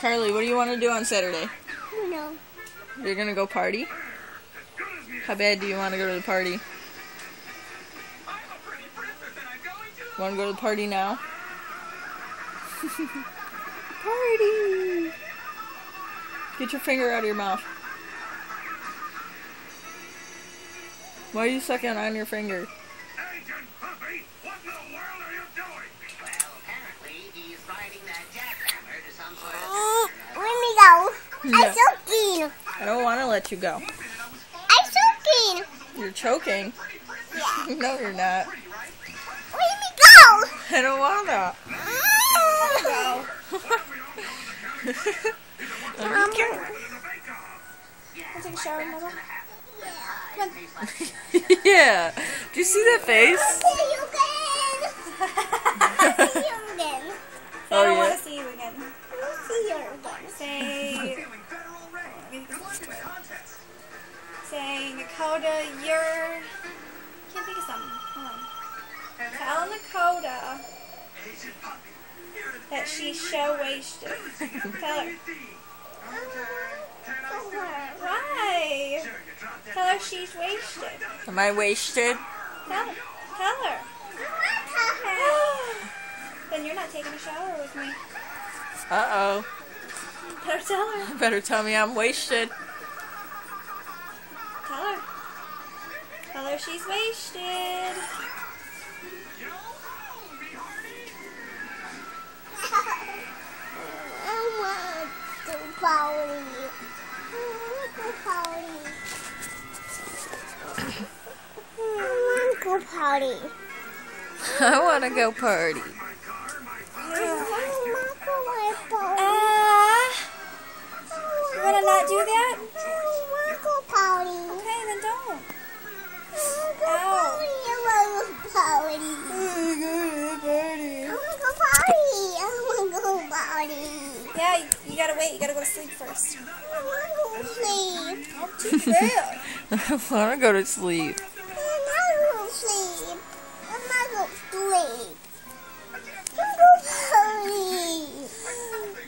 Carly, what do you want to do on Saturday? I don't know. You're gonna go party? How bad do you want to go to the party? Want to go to the party now? Party! Get your finger out of your mouth. Why are you sucking on your finger? Agent Puppy, what in the world are you doing? Well, apparently he's riding that jackhammer to some sort of... Let me go. No. I'm choking. I don't want to let you go. I'm choking. You're choking. Yeah. No, you're not. Let me go. I don't wanna. Go. Let me go. I'll take a shower, Mama. Yeah. Do you see that face? See you again. See you again. Oh, I don't yeah. want to see you again. See you again. Say, Dakota, you're... Can't think of something. Hold on. Tell Dakota that she's so wasted. Tell her. Why? Tell her she's wasted. Am I wasted? Tell her. Tell her. Then you're not taking a shower with me. Uh-oh. Better tell her. Better tell me I'm wasted. Tell her. Tell her she's wasted. I want to party. I want to party. I want to party. I want to go party. You wanna not do that? Party. Okay, then don't. Yeah, you gotta wait. You gotta go to sleep first. Too bad. I want to go to sleep.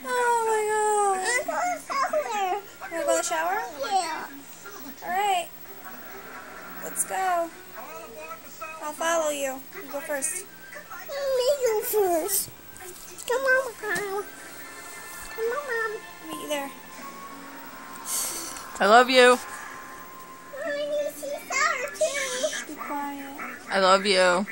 Oh my god. Wanna go in the shower? Yeah. Alright. Let's go. I'll follow you. You go first. Me go first. Come on, Mom. Come on, Mom. Meet you there. I love you. I need to see Sarah too. Be quiet. I love you.